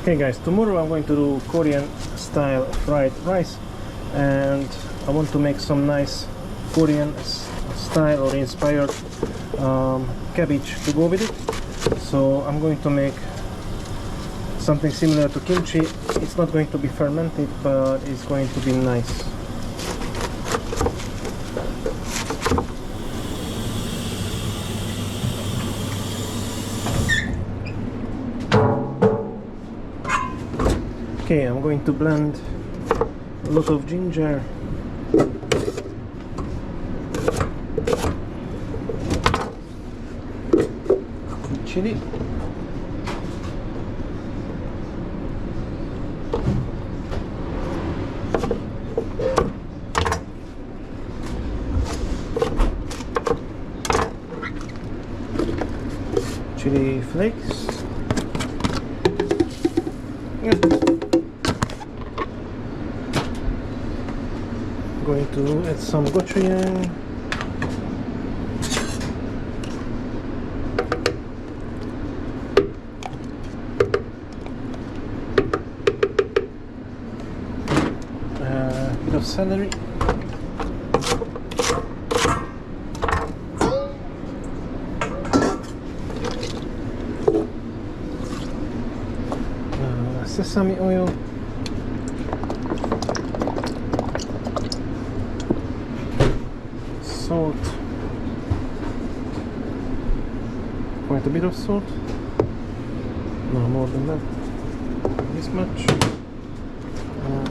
Okay guys, tomorrow I'm going to do Korean style fried rice, and I want to make some nice Korean style or inspired cabbage to go with it. So I'm going to make something similar to kimchi. It's not going to be fermented, but it's going to be nice. Okay, I'm going to blend a lot of ginger, chili, chili flakes, going to add some gochujang, a bit of celery, sesame oil, salt, quite a bit of salt, no more than that, this much,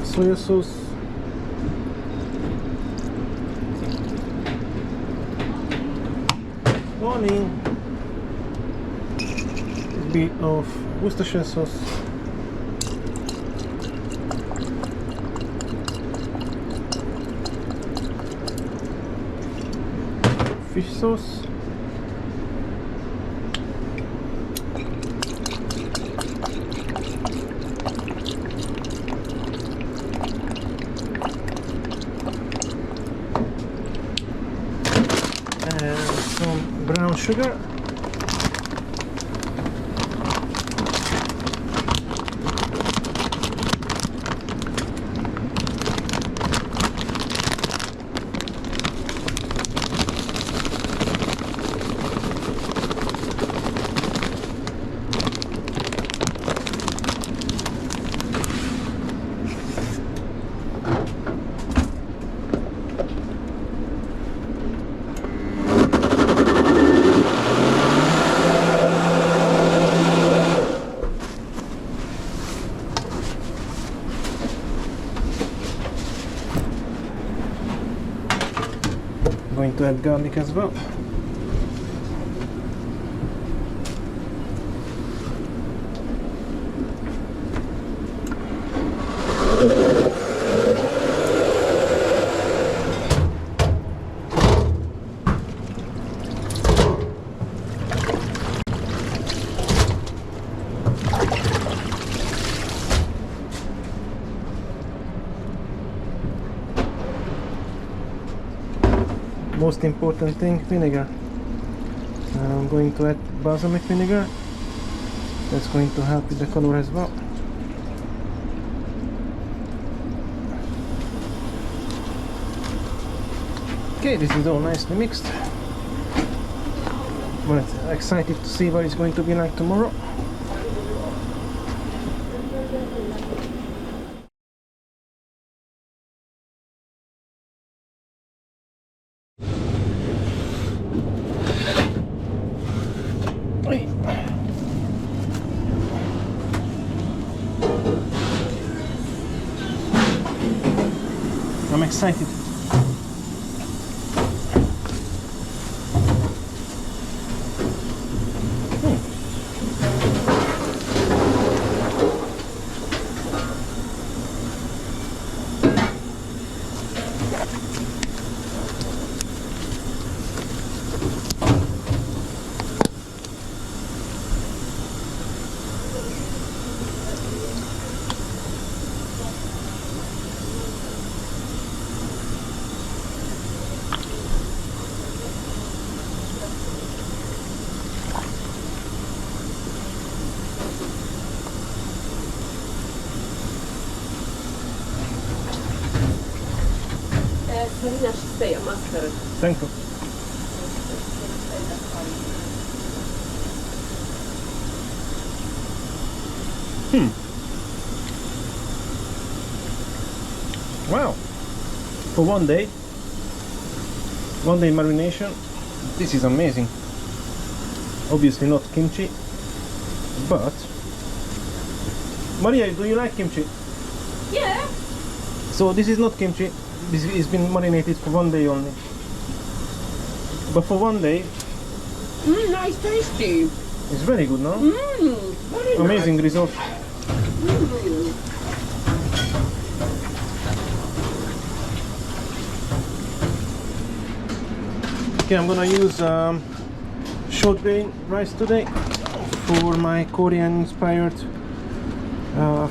soya sauce, morning, a bit of Worcestershire sauce, fish sauce, and some brown sugar, going to add garlic as well. Most important thing, vinegar. I'm going to add balsamic vinegar. That's going to help with the color as well. Okay, this is all nicely mixed. But excited to see what it's going to be like tomorrow. I'm excited. Farina should stay a mustard. Thank you. Wow. For one day marination, this is amazing. Obviously not kimchi, but Maria, do you like kimchi? Yeah. So this is not kimchi. This has been marinated for one day only. But for one day, Nice, tasty. it's very good, no? Very Amazing nice. result. Okay, I'm gonna use short grain rice today for my Korean inspired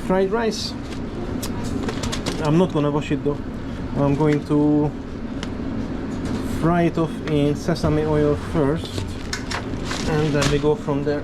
fried rice. I'm not gonna wash it though. I'm going to fry it off in sesame oil first, and then we go from there.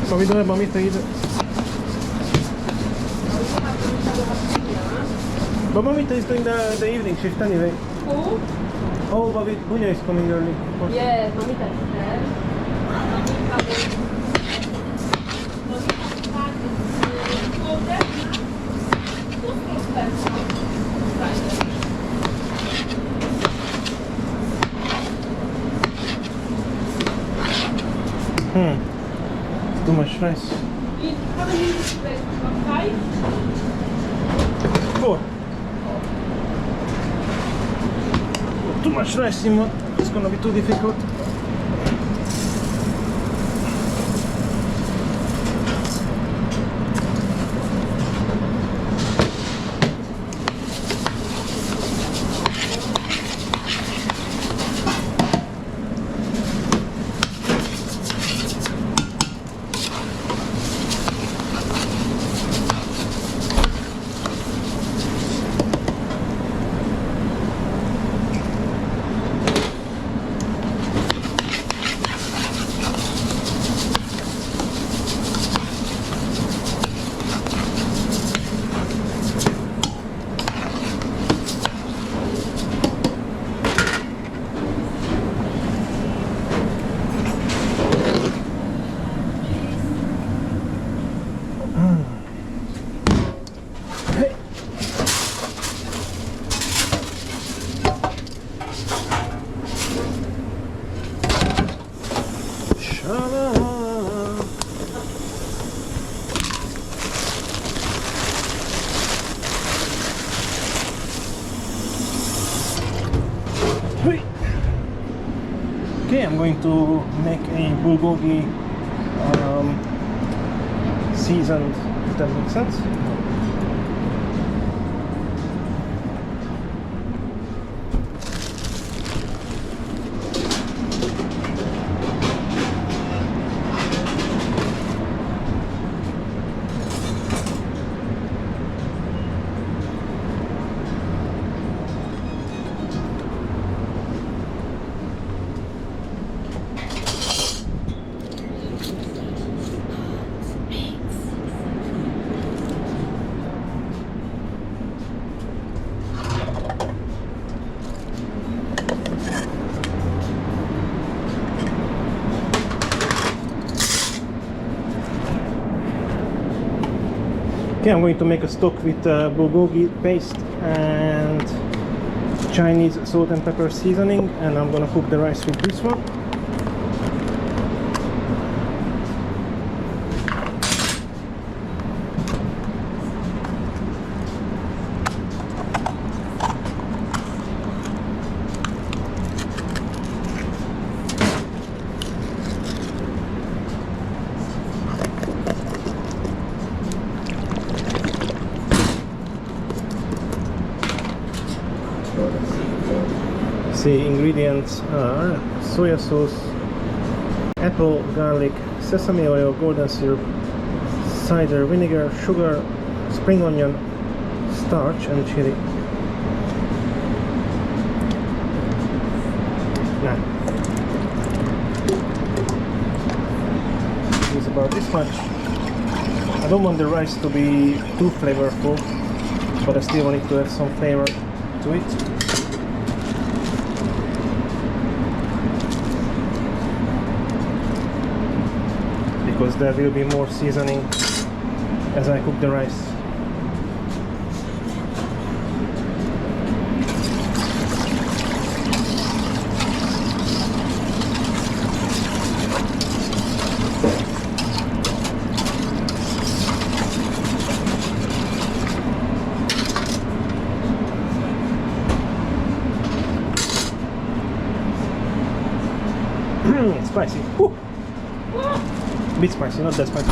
But we don't have mamita either. But mamita is doing the evening shift anyway. Who? Oh, but Bunya is coming early. Of course. Yeah, mamita is there. It's too much rice. How many minutes left? 5? 4. Too much rice in one. It's gonna be too difficult. Okay, I'm going to make a bulgogi seasoned, if that makes sense. Okay, I'm going to make a stock with bulgogi paste and Chinese salt and pepper seasoning, and I'm gonna cook the rice with this one. see, ingredients are soya sauce, apple, garlic, sesame oil, golden syrup, cider vinegar, sugar, spring onion, starch and chili. Nah. It's about this much. I don't want the rice to be too flavorful, but I still want it to have some flavor to it. Because there will be more seasoning as I cook the rice. Spicy. Woo. Bit spicy, not that spicy.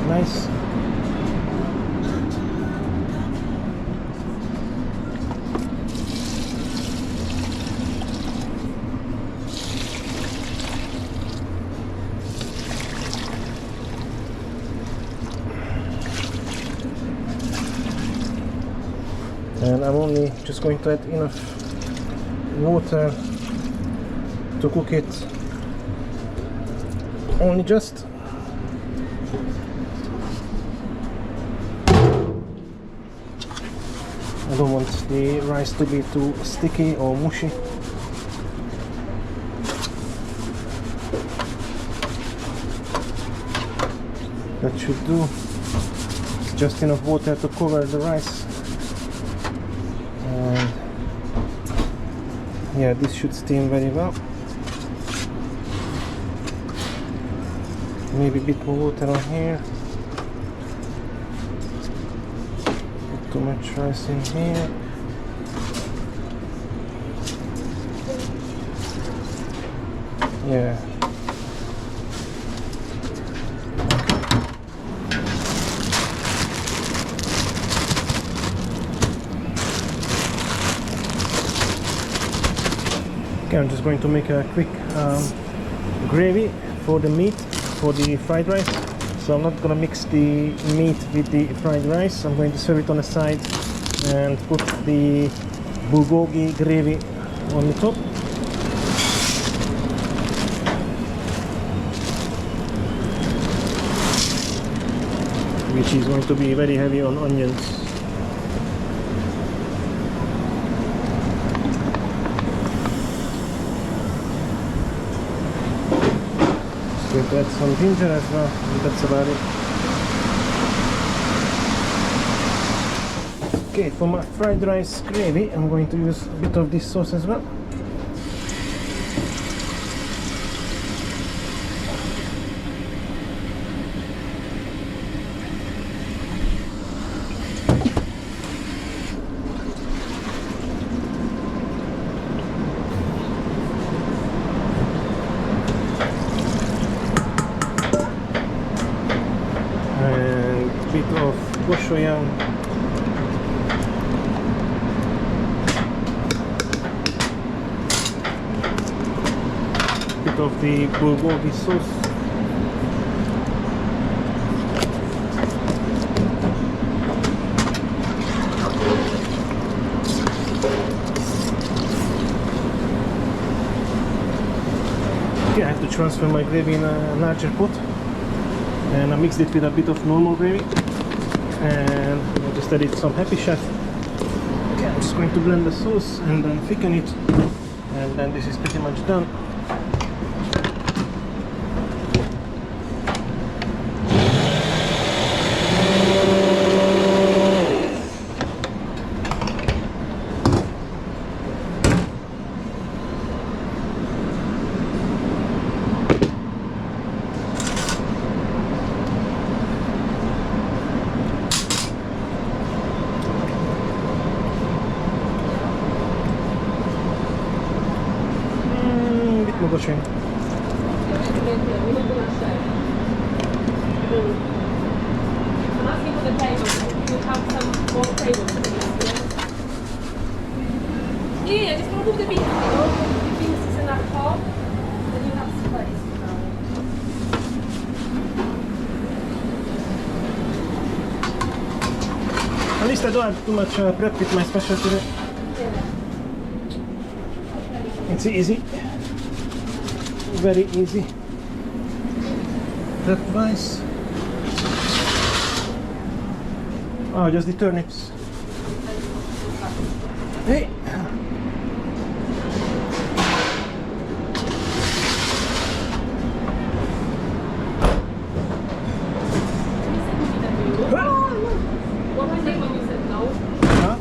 Nice. And I'm only just going to add enough water to cook it, only just. I don't want the rice to be too sticky or mushy. That should do. Just enough water to cover the rice. And yeah, this should steam very well. Maybe a bit more water on here. Not too much rice in here. Yeah. Okay, I'm just going to make a quick gravy for the meat, for the fried rice. So I'm not going to mix the meat with the fried rice. I'm going to serve it on the side and put the bulgogi gravy on the top. Which is going to be very heavy on onions. Going to add some ginger as well, and that's about it. Okay, for my fried rice gravy, I'm going to use a bit of this sauce as well. Bit of gochujang, bit of the bulgogi sauce, okay, I have to transfer my gravy in a larger pot. And I mixed it with a bit of normal gravy, and I just added some Happy Chef. Okay, I'm just going to blend the sauce and then thicken it, and then this is pretty much done. gochujang. I'm asking for the table. You have some more tables. Yeah, just remove the beans. The beans is enough hot. Then you have space. At least I don't have too much prep with my specialty. It's easy. Very easy. Prep wise. Oh, just the turnips. Hey! What was it when you said no? Huh?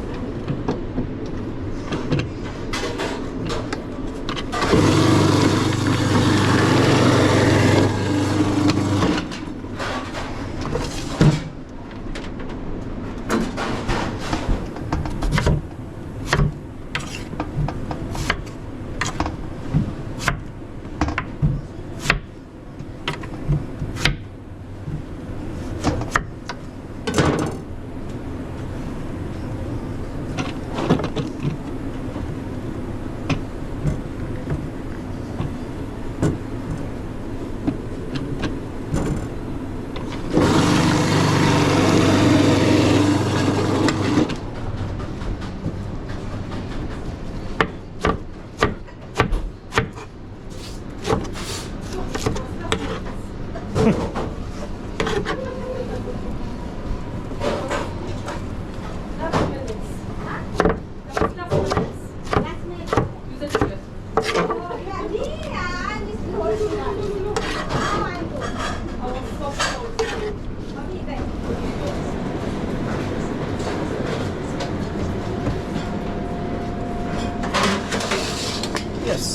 Yes.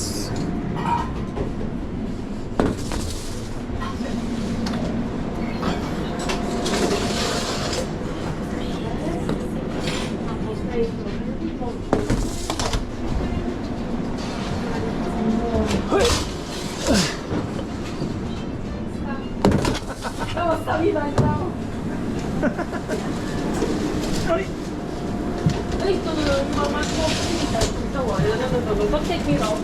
Don't take me long.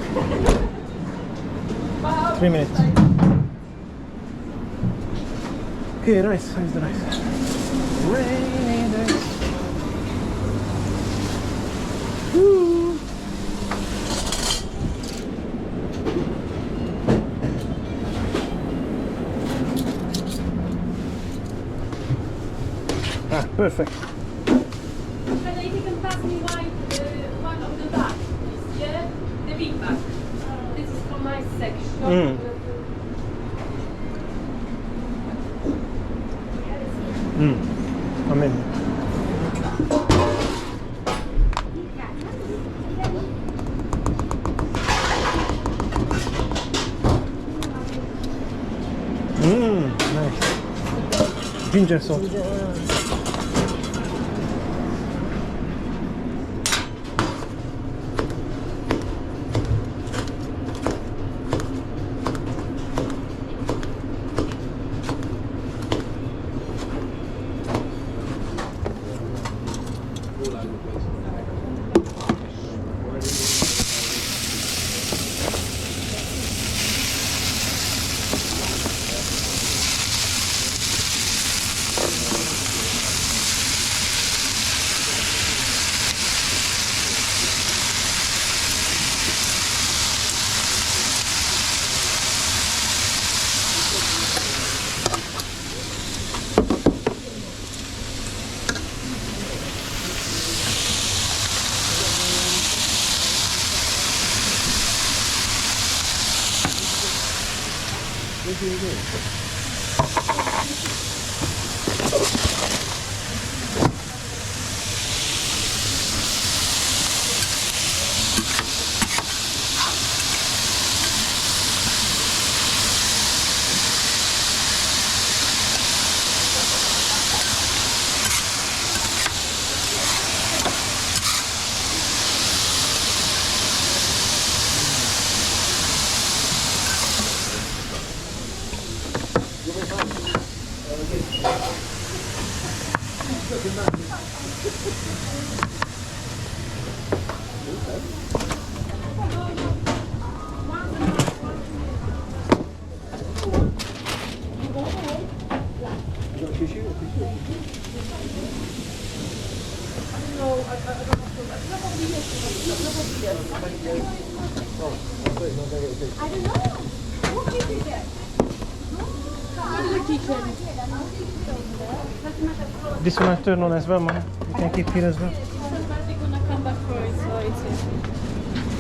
3 minutes. Okay, rice. How is the rice? Rainy days. Woo. Ah, perfect. If you can pass me one of the bags, please, yeah? The big bag. This is from my section. Amen. Nice. Ginger salt. This one I turn on as well, man. You can keep here as well. They're gonna come back for it, so it's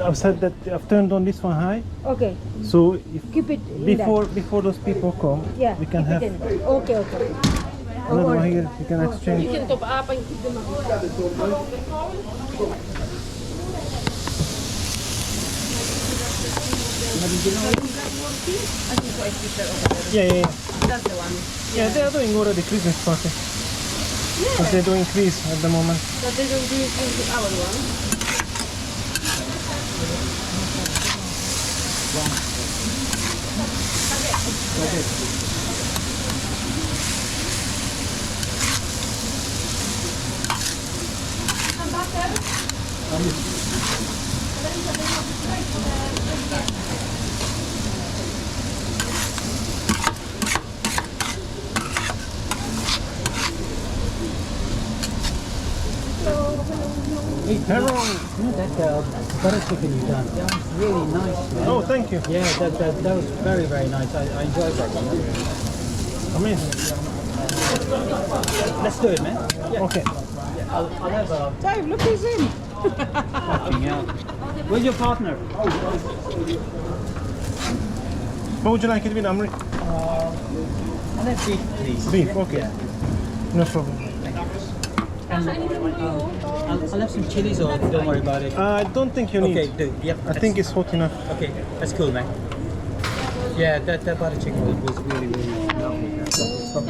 I've said that I've turned on this one high. Okay, So if keep it in before those people come, yeah, we can keep have it in. Okay, okay. another one here. You can you exchange. can top up and keep them up. Yeah. That's the one. Yeah, they are doing already Christmas party. Because they're doing quiz at the moment. But they don't do it with our one. Hello. That butter chicken you done, that was really nice, man. Oh, thank you. Yeah, that was very, very nice. I enjoyed that. Amazing. Let's do it, man. Yeah. Okay. I'll have a Dave, look who's in. fucking out. Where's your partner? What would you like it with, Amri? I'll have beef, please. Beef, okay. No problem. And I'll have some chilies, or don't worry about it. I don't think you need. Okay, do. Yep. I think it's hot enough. Okay, that's cool, man. Yeah, that butter chicken was really, really lovely. Stop.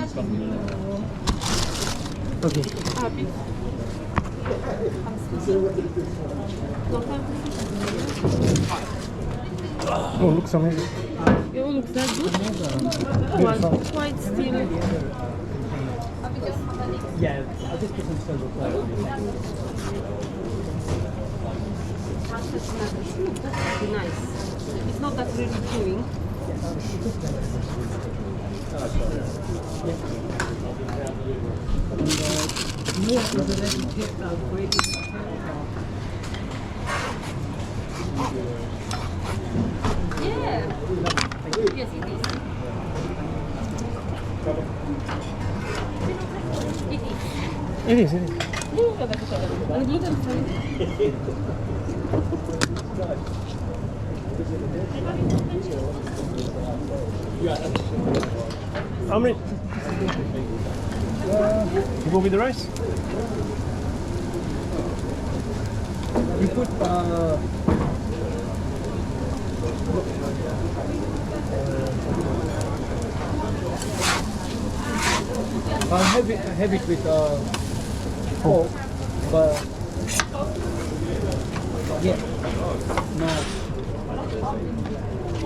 Okay. Oh, looks amazing. It looks that good. Beautiful. Quite still. Yeah, I'll just put some silver plate on it. That's really nice. It's not that really chewing. Yeah. Yes, it is. It is. It is. And gluten free. Amri. You go with the rice? You put I'll have it with pork, but yeah, no.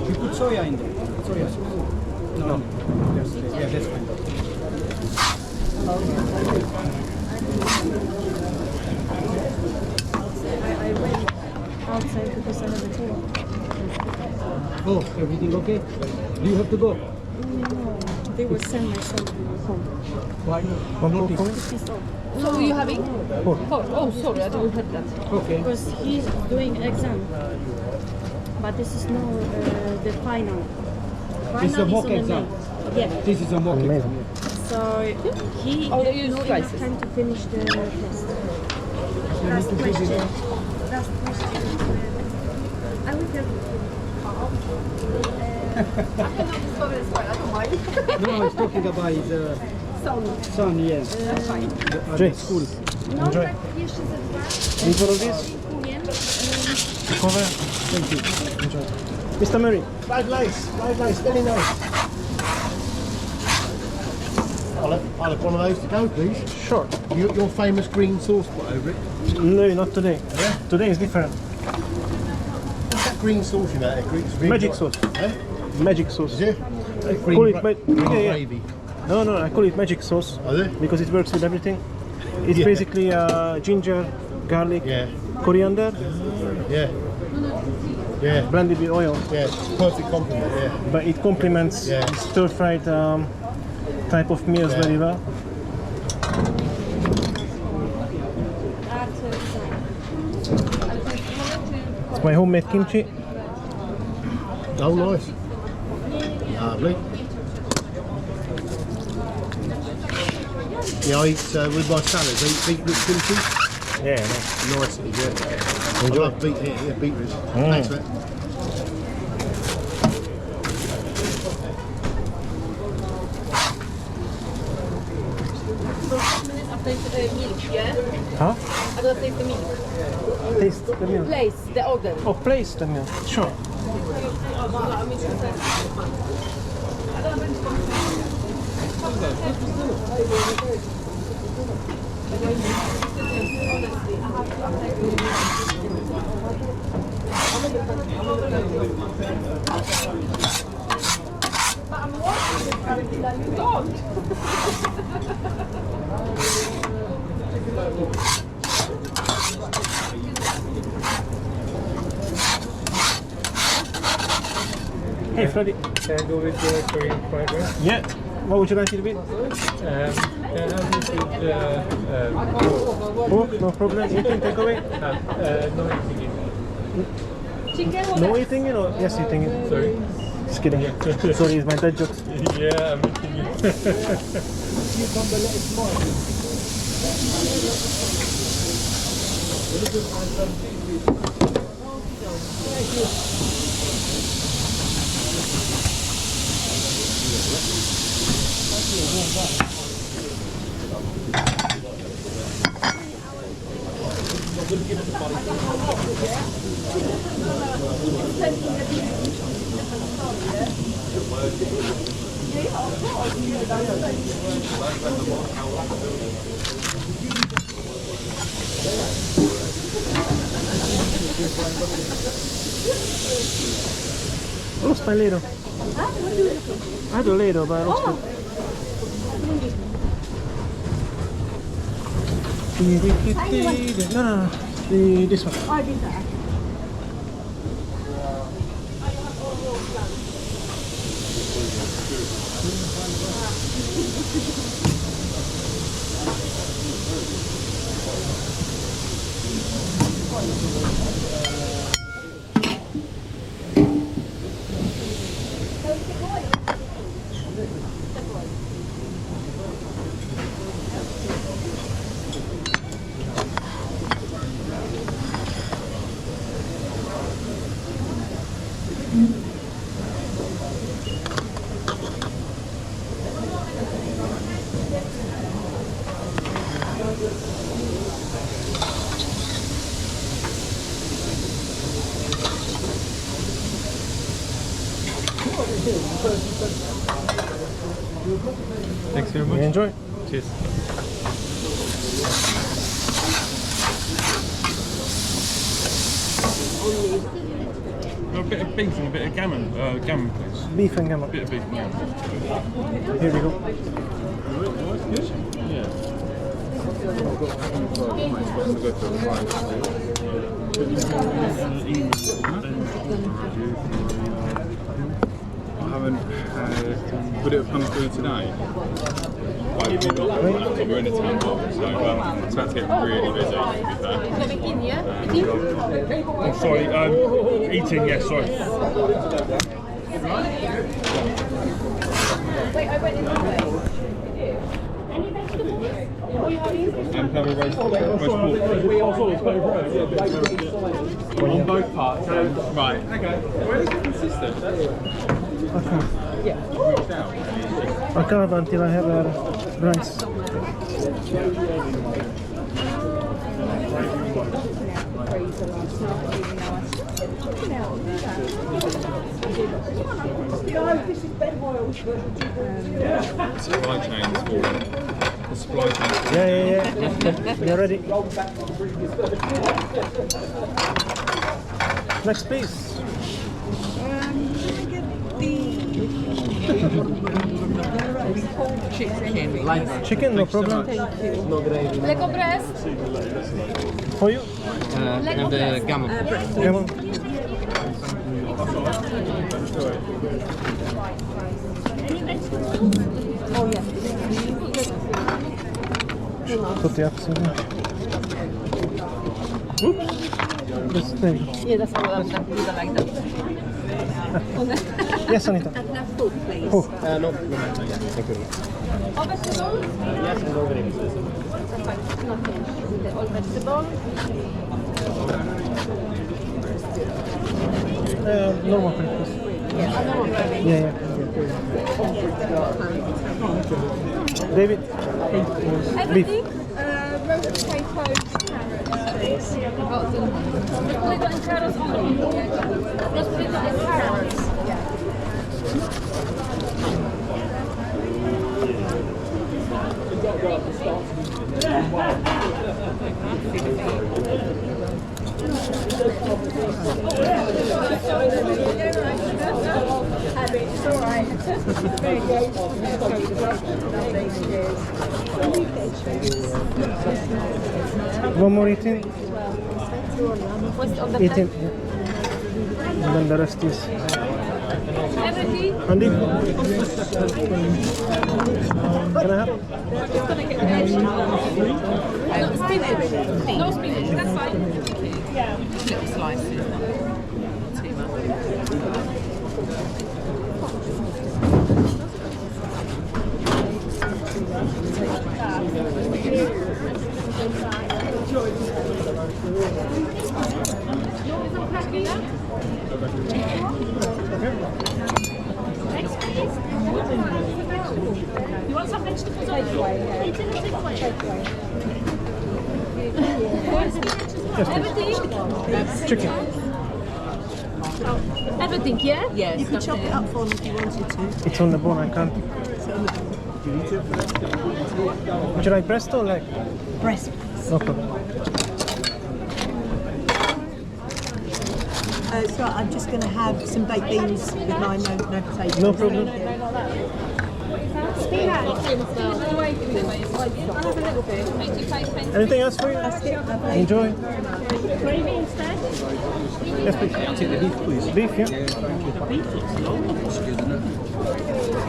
You put soya in there. Soya sauce. No. Yeah, that's fine. I went outside because I have a tour. Oh, everything okay? Do you have to go? No, they will send my son home. Why? One more for me? He's off. So you having? Pork. Oh, sorry, I didn't heard that. Okay. Because he's doing exam. But this is no the final. It's a Final mock is on the exam. ninth. Yeah. This is a mock exam. Amazing. So he Oh, they had use no slices. enough time to finish the test. You Last need to give question. it- Last question. I will tell you. No, he's talking about his son, yes. At Jay. school. No, Enjoy. tak jeszcze ze dwa. Need one of these? Dziękuję. Cover. Thank you. Enjoy. Mr. Murray. Fried rice, very nice. I'll have one of those to go, please. Sure. Your famous green sauce put over it. No, not today. Yeah? Today is different. What's that green sauce you know? It's really Magic nice. sauce. Eh? magic sauce. Is it? I Green call it green gravy. No, I call it magic sauce. Are they? Because it works with everything. It's Yeah. basically ginger, garlic, Yeah. coriander, Yeah. Yeah. blended with oil. Yeah. Perfect compliment. Yeah. But it complements Yeah. stir-fried type of meals Yeah. very well. It's my homemade kimchi. Oh, nice. Lovely. Yeah, I eat with my salads. I eat beetroot kimchi. Yeah, nice. Nice, yeah. Enjoy. I love beetroot. Thanks, mate. Milk, yeah? Huh? I gotta take the milk. Taste the milk. Place the order. Oh, place the milk. Sure. Hey, Freddy. Can I go with the Korean fried rice? Yeah. What would you like it with? Oh, no problem. Eating takeaway? No eating Chicken No eating it or yes eating it? it. Sorry. Just kidding. Sorry, it's my dad joke. Yeah, I'm eating it. I lost my ladle. I had a ladle, but I lost it. No. This one. I did that. Thanks very You much. enjoy? Cheers. A bit of beef and a bit of gammon, please. Beef and gammon. A bit of beef and gammon. Here we go. I haven't had. Would it have come through today? Like, we're in a town hall, so it's about to get really busy. To be fair. Oh, sorry. Eating. Yes, sorry. Wait, I went in the way. And have a roast pork. On both parts. Right. Okay. Where is it consistent? I can't until I have rice. Supply chains for the supply chain. Yeah. You're ready. Next, please. Can I get the Chicken, no problem. Lego breast. For you? Lego And breast. gammon. Come on. Tutti absolutely. Oops. This thing. Yeah, that's what I'm like that. Yes, Anita. Oh. No. Thank you. All vegetables? Yes, and over it. All vegetables. Normal breakfast. Yeah. David. Everything? Roast potatoes, carrots, please. Roast potato and carrots only. Roast potato and carrots. It's all right. One more eating. What's on the Eating. plate? And then the rest is. Everything? Andy. Can I have? It's gonna get veg. No spinach. No spinach. That's fine. Little slices, not too much. You want some vegetables? Everything? Chicken. Everything, yeah? Yes, You could chop it up for them if you wanted to. It's on the bone, I can't. Would you like breast or leg? Breast. No problem. So I'm just going to have some baked beans with my no potatoes. No problem. Anything else for you? That's it. Lovely. Enjoy. Gravy instead? Yes, please. Take the beef, please. Beef, yeah.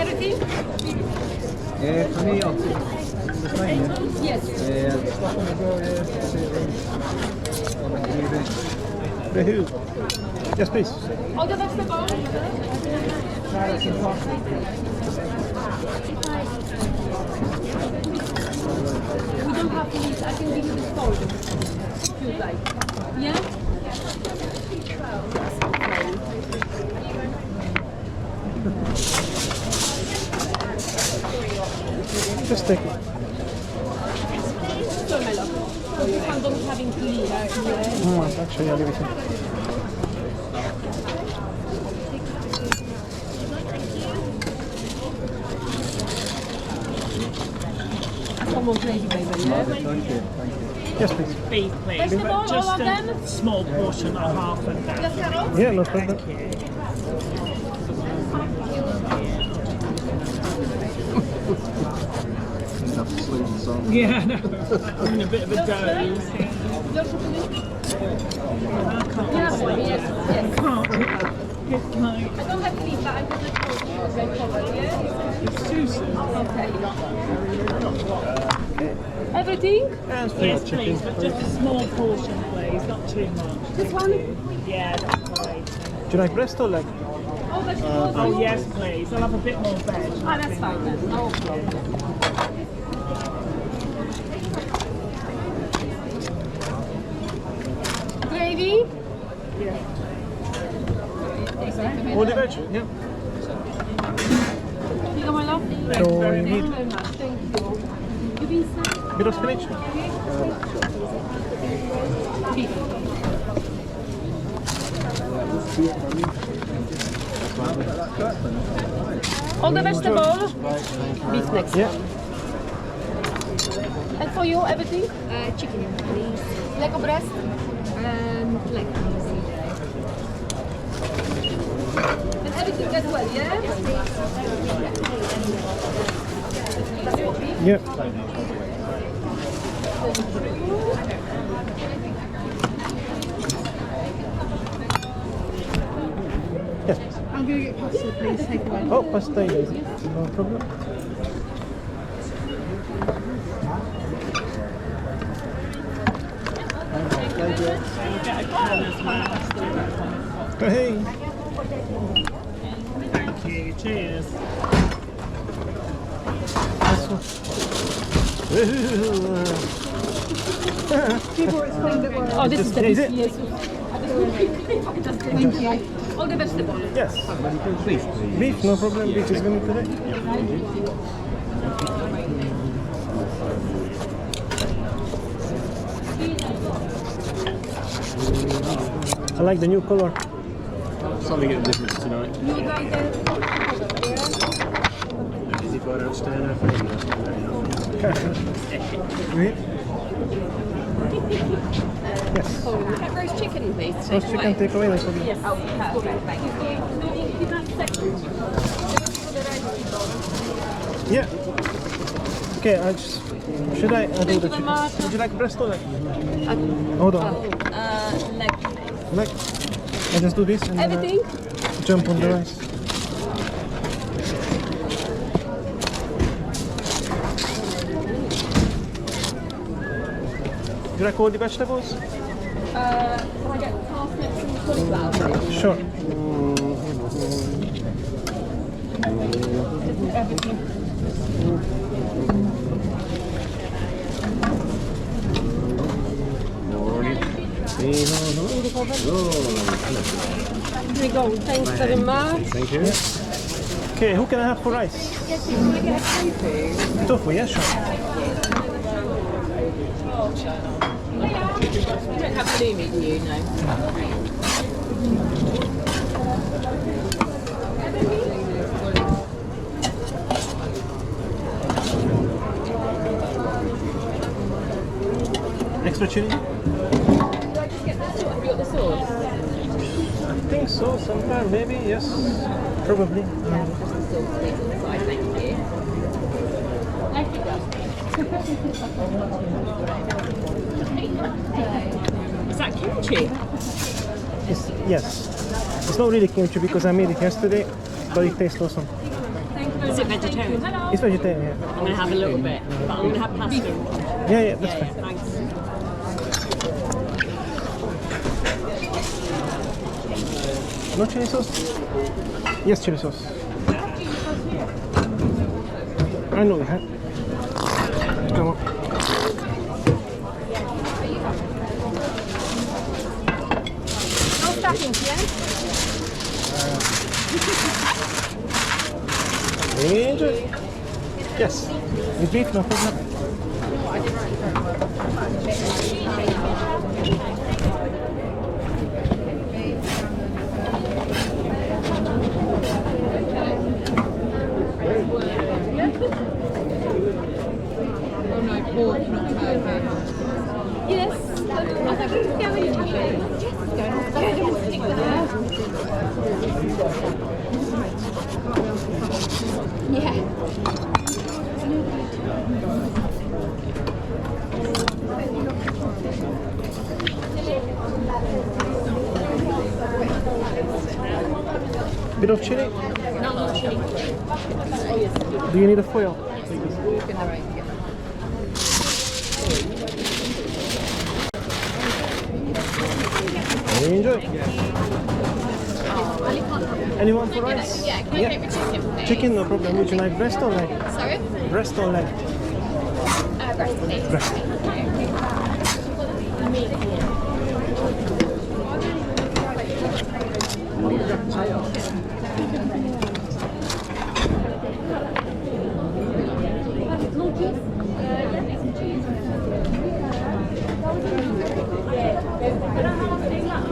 Everything? For me, I'll take Yes. The who? Yes, please. All the vegetables? We don't have to eat. I can give you the phone if you like. Yeah? Just take it. Sorry, my love. You can't go having to leave. Actually, I'll leave it here. Come on, crazy baby. Yeah? Yes, please. beef, please. Vegetable, all Just of them? a small portion, not half of that. Just carrots? Yeah, no problem. Thank you. Yeah, I know. I'm in a bit of a doze. Your chocolate? Yes, yes. Can't. Good night. I don't have beef, but I'm going to cover, yeah? It's too soon. Okay. Everything? And for Yes, chicken. please, but just a small portion, please, not too much. This one? Yeah, that's great. Do you like breast or leg? All vegetables? Oh, yes, please. I'll have a bit more veg. Ah, that's fine then. No problem. Gravy? All the veg? Yeah. You got my love? So you Thank you need very much. Thank you. You been sad? a bit of spinach? All the vegetables? Beef next. Yeah. And for you, everything? Chicken, please. Leg or breast? And leg, please. And everything as well, yeah? Yes, please. Yeah. Yes. I'm going to get pasta, please. Take away. Oh, pasta, yes. No problem. Hey. Thank you. Cheers. People explained it well. Oh, this is the Is it? yes. Thank you. All the vegetables. Yes. Beef, no problem. Beef is coming today. I like the new color. Something getting different tonight. Is it got outstanding? Wait. Yes. Roast chicken, please. Roast chicken takeaway, no problem. Yes. Oh, perfect. Thank you. Yeah. Okay, I just... Should I do the chicken? Would you like breast or leg? Hold on. Leg. Leg. I just do this and then Everything? I jump on the rice. Do you like all the vegetables? Can I get parsnips and cauliflower, please? Sure. Here we go. Thanks very much. Thank you. Okay, who can I have for rice? Yes, you want to get a tofu? Tofu, yeah, sure. You don't have halloumi, do you? No. Extra chili? Do I just get the sauce? Have you got the sauce? I think so, sometime, maybe, yes. Probably. Just the sauce, please, on the side. Thank you. Is that kimchi? Yes. It's not really kimchi because I made it yesterday, but it tastes awesome. Is it vegetarian? It's vegetarian, yeah. I'm going to have a little bit, but I'm going to have pasta. Yeah, that's fine. Thanks. No chili sauce? Yes, chili sauce. I know you have. Come on. No stuffing, yeah? Enjoy. Yes. With beef, no problem. Yes. I think we can go into it. Stick with her. Yeah. Bit of chili? No chili. Do you need a foil? Enjoy. Anyone for rice? Yeah, can I take the chicken, please? Chicken, no problem. Would you like breast or leg? Sorry? Breast or leg? Breast, please. Breast.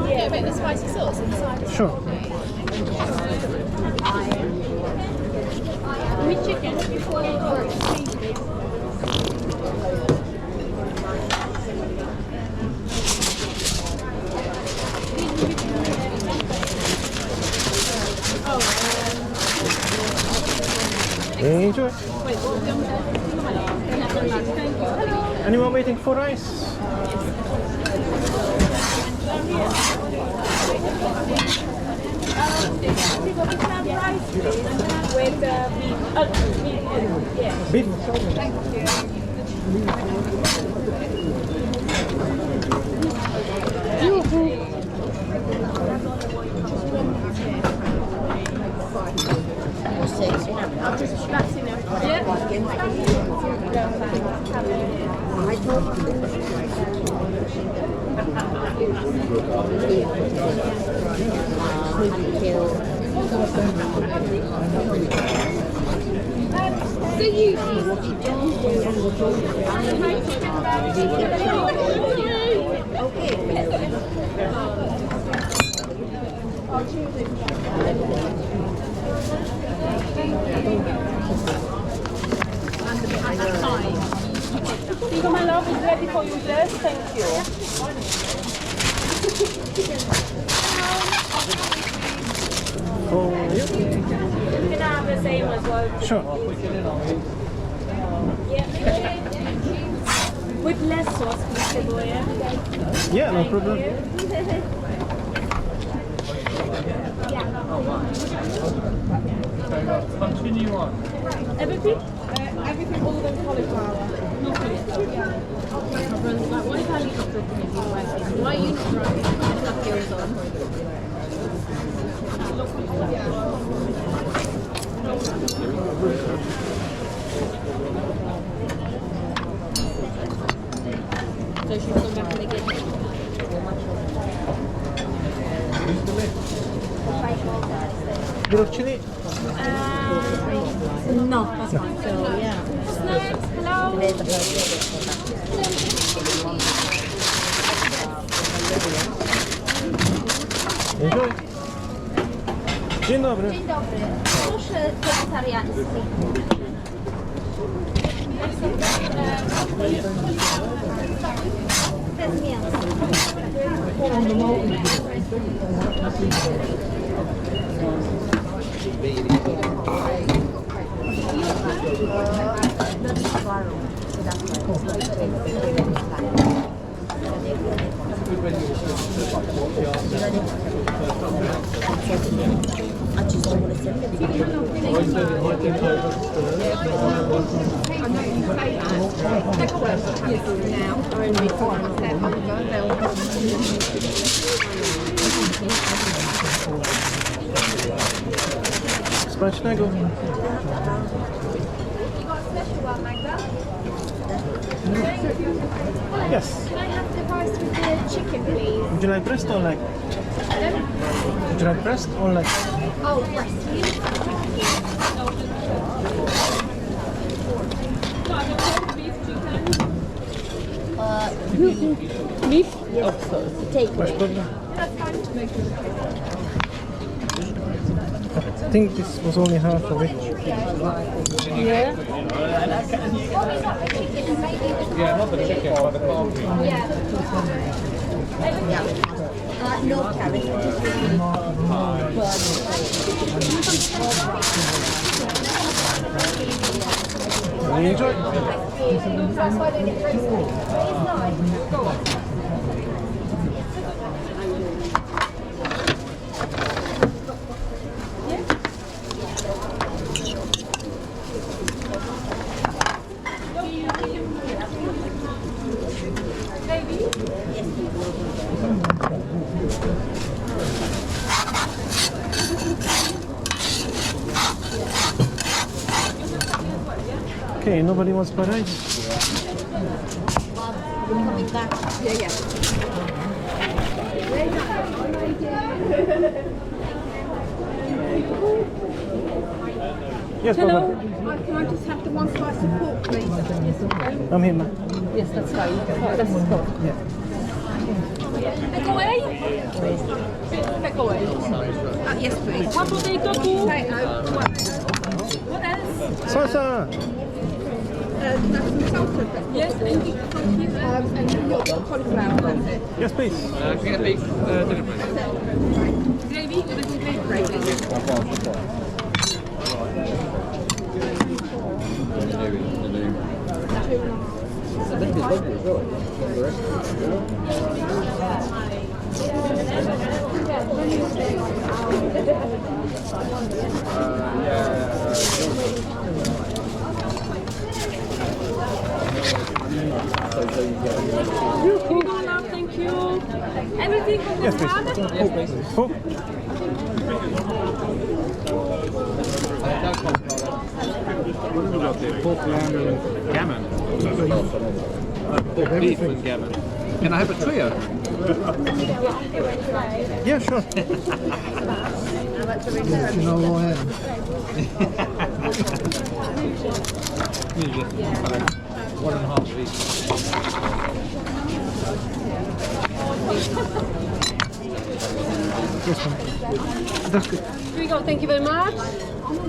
Yeah, a bit of the spicy sauce inside. Sure. With chicken. Enjoy. Anyone waiting for rice? With beef. Beef? Tingo, my love, is ready for you there. Thank you. For you? You can have the same as well. Sure. With less sauce, please, yeah? Yeah, no problem. Continue on. Everything? Everything other than cauliflower. Why are you not here? So she's come back and again. Bit of chili? No, that's fine. So yeah. Enjoy. Dzień dobry. Dzień dobry. Proszę wegetariański. Bez mięsa. Smacznego. Yes. Can I have the rice with the chicken, please? Would you like breast or leg? Would you like breast or leg? Oh, breast, please. Beef? Yes, take Masz problem? I think this was only half of it. Yeah. Yeah, not the chicken, but the coffee. no carrot, just Really enjoy. Okay, nobody wants rice. coming back. Yes, Hello. Papa. Can I just have the one slice of pork, please? I'm here, ma'am. Yes, that's fine. That's the top. Yeah. Take away? Take away. Yes, please. One potato, two. Potato, one. What else? Salsa! Can I have some salsa? Yes, thank you. And your cauliflower, that's it. Yes, please. Gravy? What is the gravy? Thank you. Everything from the Yes, please. farm? Yes, please. Cool. What have we got there? Pork, lamb and gammon. Pork, beef and gammon. Can I have a trio? Yeah, sure. You know who I am? One and a half of each. That's good. Here we go. Thank you very much.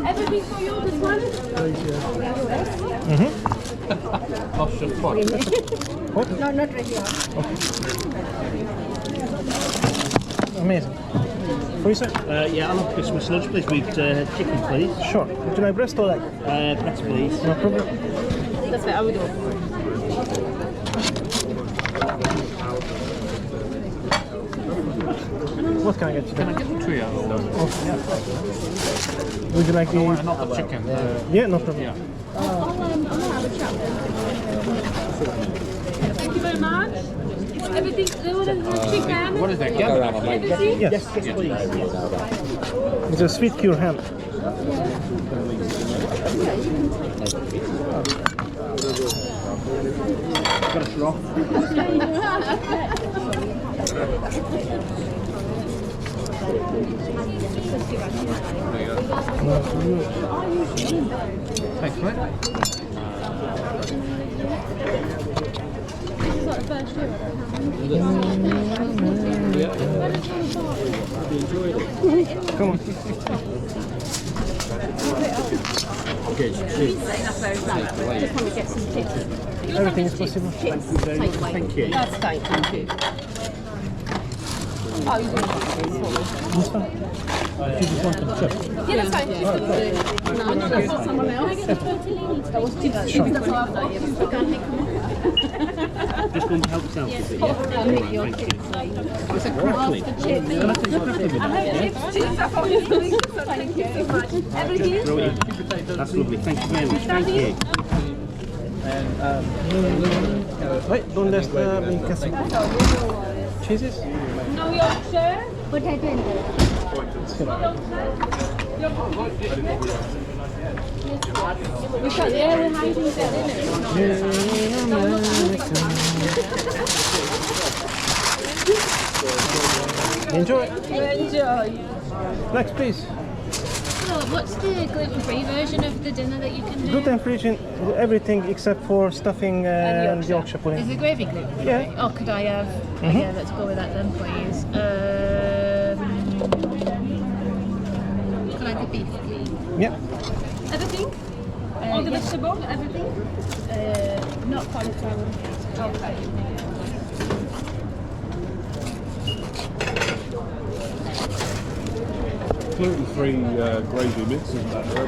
Everything for you, this one? Mush and pot. No, not really. Amazing. For you, sir? Yeah, I'll have Christmas lunch, please, with chicken, please. Sure. Would you like breast or leg? Breast, please. No problem. That's what I will do. What can I get you? Can I get the trio? Would you like the... Not the chicken. Yeah, no problem. Yeah. Thank you very much. Everything, chicken. What is that? Gammon? Everything? Yes. Yes, please. It's a sweet cure ham. Got a straw. Thanks, mate. Come on. Okay, Just want to get some chips. Everything is possible. Chips, takeaway. thank you. That's fine, thank you. Oh, you This one? If you just want some chips. Yeah, that's fine. No, no, that's not someone else. That was too Sure. Just going to help yourself with it, yeah? Thank you. Is that crackling? Can I take a crackling with I have chips, I thought you were doing this, so thank you so much. Everything? Brilliant. That's lovely. Thank you very much. Thank you. Wait, don't let me get some cheeses. No Yorkshire? Potato in there. We got there, we're hiding there, Enjoy. Enjoy. Next, please. So, what's the gluten-free version of the dinner that you can do? Gluten-free, everything except for stuffing and Yorkshire Is pudding. the gravy gluten-free? Yeah. Oh, could I have... Yeah, let's go with that then, please. Could I have the beef, please? Yeah. Everything? All the vegetables, everything? Not cauliflower. Okay. Gluten-free gravy mix is better.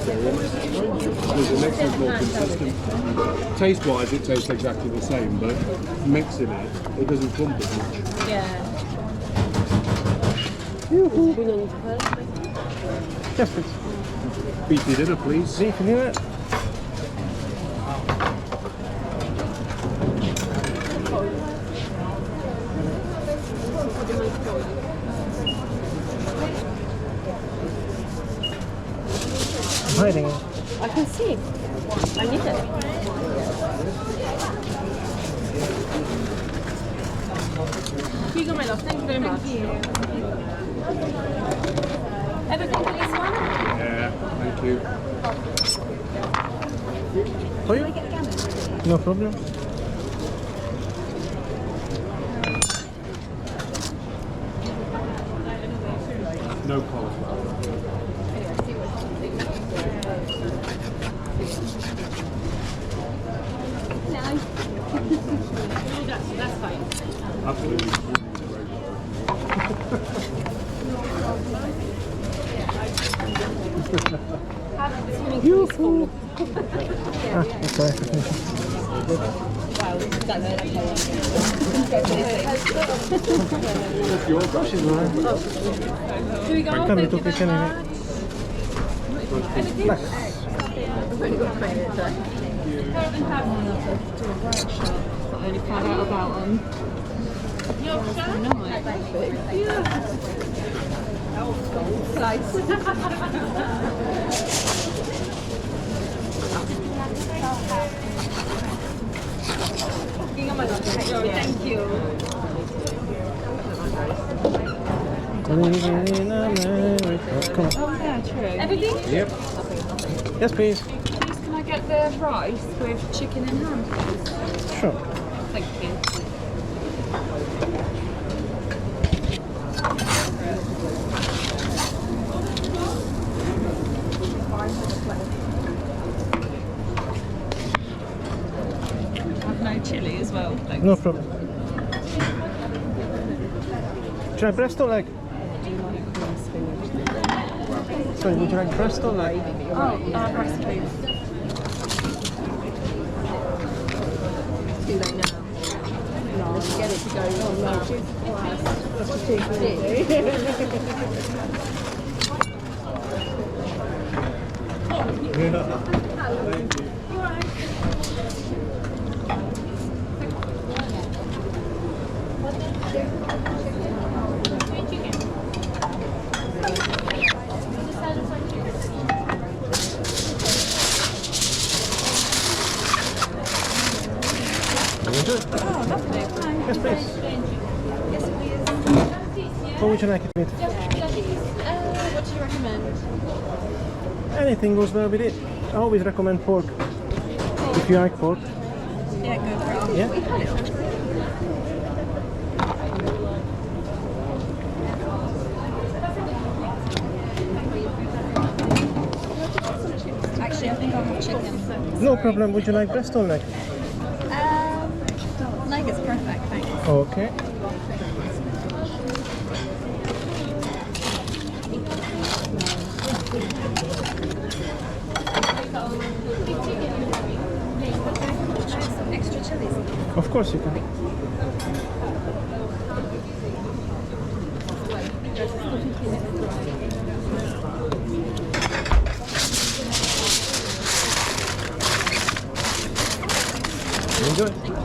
Because the mix is more consistent. Taste-wise, it tastes exactly the same, but mixing it, it doesn't clump as much. Yeah. Yes, please. Beefy dinner, please. Beef dinner. I'm hiding. I can see. I need it. Here you go, my love. Thank you very much. Everything for this one? Yeah, thank you. For you? No problem. No cauliflower. That's fine. Absolutely. Swimming pool is full. Ah, that's right. Do we go? Come, little fish anyway. Nice. I only found out about them. Thank you. Living in America. Come on. Oh yeah, true. Everything? Yep. Yes, please. Please, can I get the rice with chicken and ham, please? Sure. Thank you. I've no chilli as well, thanks. No problem. Should I breast or leg? Sorry, would you like breast or leg? Rice, please. Too late now. No, let's get it to go. Yes, please. What would you like it with? What do you recommend? Anything goes well with it. I always recommend pork. If you like pork. Yeah, go for it. Yeah? Actually, I think I'll have chicken. No problem. Would you like breast or leg? Leg is perfect, thanks. Okay. Extra chilies. Of course you can. Enjoy.